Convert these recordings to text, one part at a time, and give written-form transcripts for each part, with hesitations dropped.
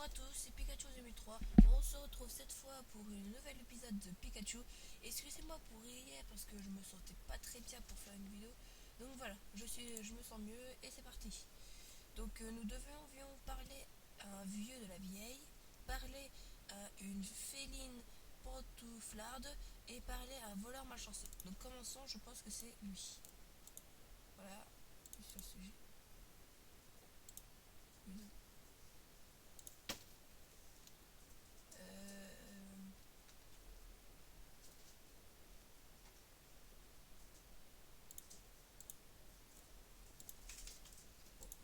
à tous, c'est Pikachu 2003. On se retrouve cette fois pour une nouvel épisode de Pikachu. Excusez-moi pour hier parce que je me sentais pas très bien pour faire une vidéo. Donc voilà, je me sens mieux et c'est parti. Donc nous devions parler à un vieux de la vieille, parler à une féline pantouflarde et parler à un voleur malchanceux. Donc commençons, je pense que c'est lui. Voilà, sur ce sujet. Euh,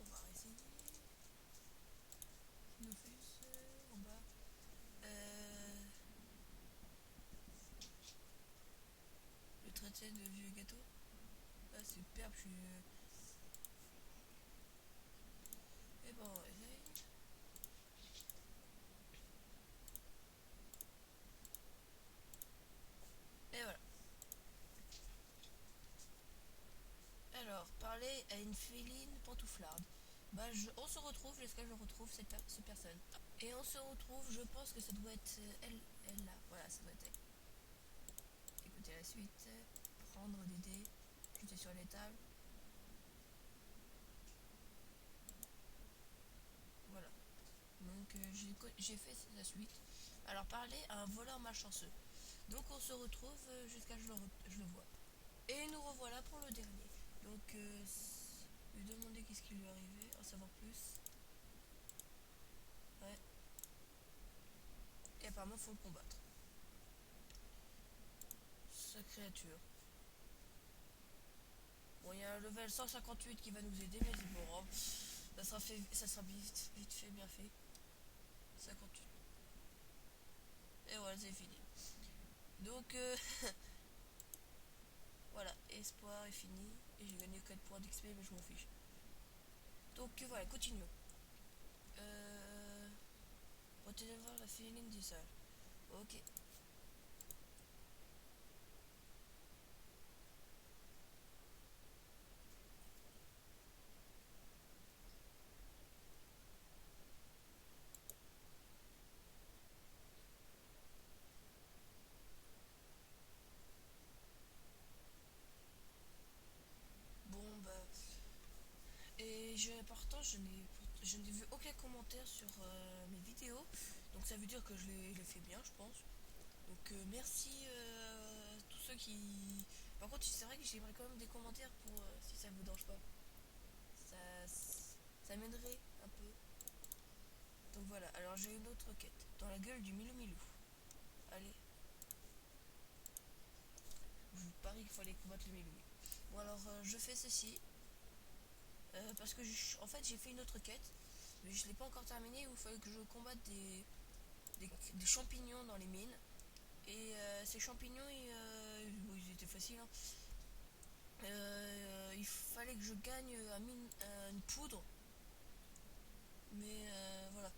on va essayer. Nofus en bas. Le traité de vieux gâteau. Ah superbe, je suis... Et bon, on essaye. Et voilà. Alors, parler à une féline pantouflarde. On se retrouve jusqu'à ce que je retrouve cette personne. Et on se retrouve, je pense que ça doit être elle là. Voilà, ça doit être elle. Écoutez la suite. Prendre des dés. Jeter sur les tables. Voilà. Donc j'ai fait la suite. Alors parler à un voleur malchanceux. Donc on se retrouve jusqu'à ce que je le vois. Et nous revoilà pour le dernier. Donc lui demander qu'est-ce qui lui est arrivé, en savoir plus. Ouais. Et apparemment faut le combattre. Sa créature. Bon, il y a un level 158 qui va nous aider, mais c'est bon. Ça sera vite fait, bien fait. 58. Et voilà, c'est fini. Donc, voilà, espoir est fini. Et j'ai gagné 4 points d'XP, mais je m'en fiche. Donc, voilà, continuons. Retenez voir la féline du sol. Ok. Bon, bah. Et pourtant, je n'ai vu aucun commentaire sur mes vidéos. Donc, ça veut dire que je l'ai fait bien, je pense. Donc merci à tous ceux qui... Par contre c'est vrai que j'aimerais quand même des commentaires pour si ça vous dérange pas. Ça, ça m'aiderait un peu. Donc voilà, alors j'ai une autre quête. Dans la gueule du Milou Milou. Allez. Je vous parie qu'il faut aller combattre le Milou Milou. Bon alors je fais ceci. Parce que en fait j'ai fait une autre quête. Mais je l'ai pas encore terminée où il fallait que je combatte des champignons dans les mines. Et ces champignons, ils étaient faciles. Hein. Il fallait que je gagne une poudre. Mais voilà,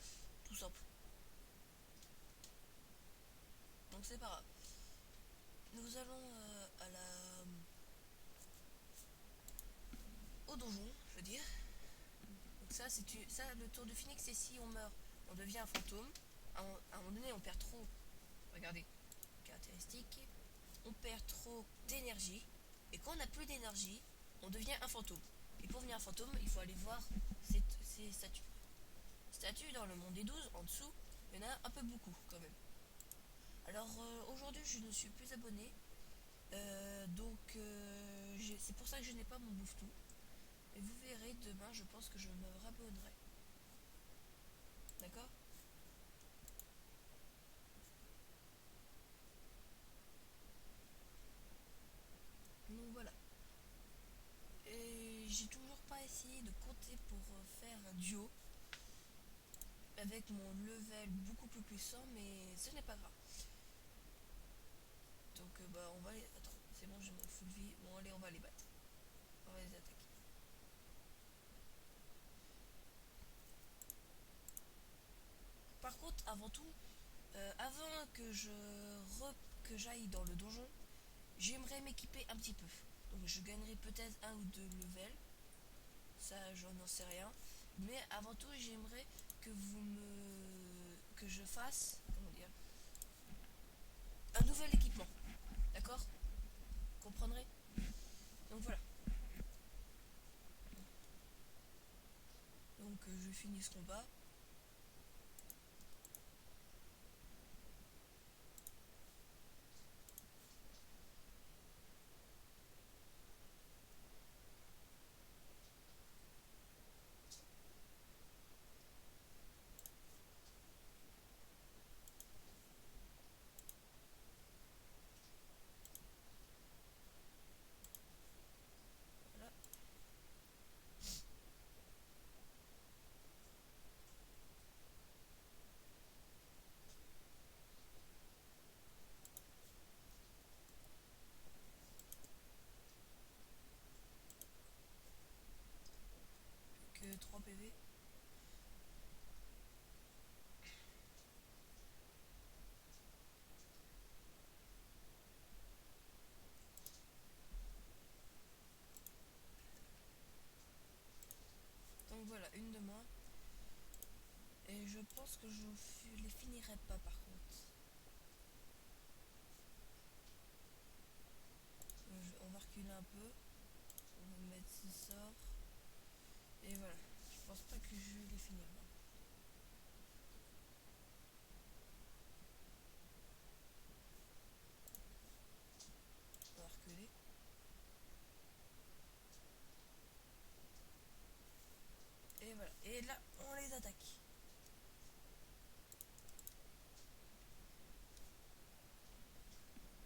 tout simple. Donc c'est pas grave. Nous allons au donjon, je veux dire. Donc ça, le tour de Phoenix, c'est si on meurt, on devient un fantôme. À un moment donné, on perd trop. Regardez, caractéristique. On perd trop d'énergie. Et quand on n'a plus d'énergie, on devient un fantôme. Et pour devenir un fantôme, il faut aller voir ces statues. Statues dans le monde des 12, en dessous, il y en a un peu beaucoup quand même. Alors aujourd'hui, je ne suis plus abonné. Donc c'est pour ça que je n'ai pas mon bouffe-tout. Et vous verrez, demain, je pense que je me rabonnerai. D'accord? Donc voilà. Et j'ai toujours pas essayé de compter pour faire un duo avec mon level beaucoup plus puissant, mais ce n'est pas grave. Donc bah on va les... Attends, c'est bon, j'ai mon full vie. Bon allez, on va les battre. On va les attaquer. Par contre, avant tout, avant que j'aille dans le donjon, j'aimerais m'équiper un petit peu. Donc je gagnerai peut-être un ou deux levels. Ça, j'en sais rien. Mais avant tout, j'aimerais que vous me que je fasse, comment dire, un nouvel équipement. D'accord? Vous comprendrez? Donc voilà. Donc je finis ce combat. Voilà. Plus que 3 PV. Donc voilà, une de moins. Et je pense que je les finirai pas par contre. On va reculer un peu. On va mettre ce sort. Et voilà. Je pense pas que je vais les finir là. On va reculer. Et voilà. Et là, on les attaque.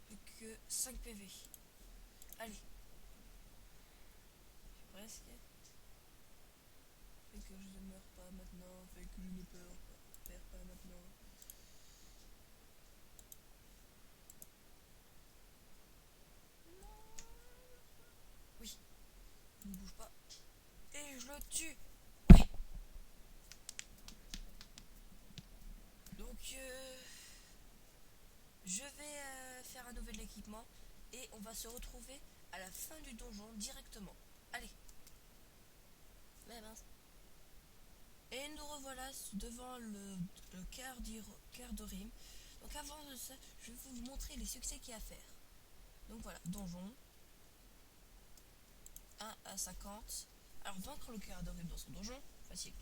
Plus que 5 PV. Allez. Presque. Fait que je ne meurs pas maintenant. Fait que je ne perds pas maintenant. Oui. Il ne bouge pas. Et je le tue. Ouais. Donc, je vais faire un nouvel équipement. Et on va se retrouver à la fin du donjon directement. Allez. Mais mince. Et nous revoilà devant le cœur de Rime. Donc avant de ça, je vais vous montrer les succès qu'il y a à faire. Donc voilà, donjon. 1 à 50. Alors vaincre le cœur de Rime dans son donjon, facile.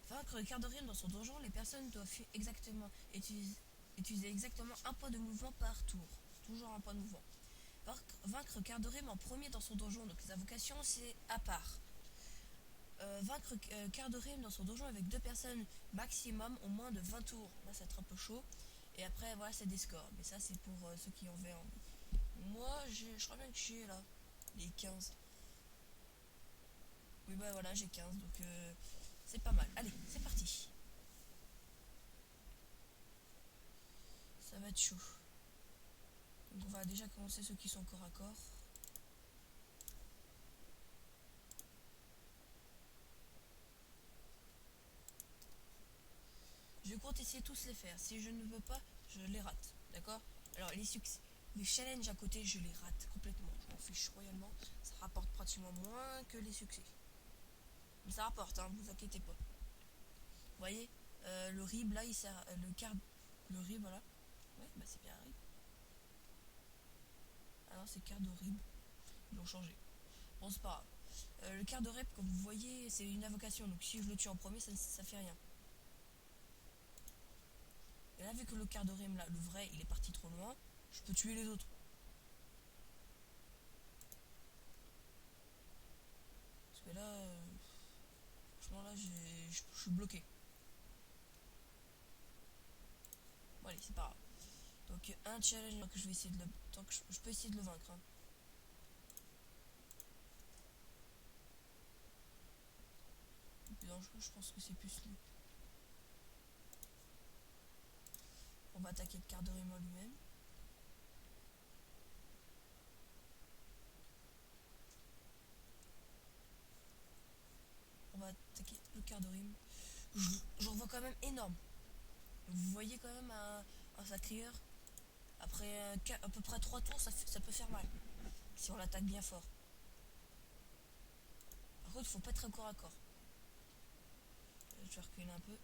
Vaincre le cœur de Rime dans son donjon, les personnes doivent utiliser exactement un point de mouvement par tour. Toujours un point de mouvement. Vaincre cœur de Rime en premier dans son donjon, donc les invocations c'est à part. Vaincre cœur de Rime dans son donjon avec 2 personnes maximum au moins de 20 tours. Là, ça va être un peu chaud. Et après, voilà, c'est des scores. Mais ça, c'est pour ceux qui en avaient envie. Moi, je crois bien que j'ai là les 15. Oui, bah voilà, j'ai 15. Donc, c'est pas mal. Allez, c'est parti. Ça va être chaud. Donc, on va déjà commencer ceux qui sont corps à corps. Je compte essayer tous les faire. Si je ne veux pas, je les rate. D'accord? Alors, les succès. Les challenges à côté, je les rate complètement. Je m'en fiche royalement. Ça rapporte pratiquement moins que les succès. Mais ça rapporte, hein, vous inquiétez pas. Vous voyez, le rib là, il sert. Le rib, voilà. Ouais, bah c'est bien un rib. Ah non, c'est quart de rib. Ils l'ont changé. Bon, c'est pas grave. Le quart de rib, comme vous voyez, c'est une invocation. Donc si je le tue en premier, ça fait rien. Et là, vu que le quart de rib là, le vrai, il est parti trop loin, je peux tuer les autres. Parce que là, franchement, là, je suis bloqué. Bon, allez, c'est pas grave. Donc, un challenge que je vais essayer de le. Tant que je peux essayer de le vaincre. Hein. Le plus dangereux, je pense que c'est plus lui. On va attaquer le quart de rime en lui-même. On va attaquer le quart de rime. J'en vois quand même énorme. Vous voyez quand même un sacrieur. Après à peu près 3 tours, ça peut faire mal. Si on l'attaque bien fort. Par contre, il faut pas être corps à corps. Je vais reculer un peu.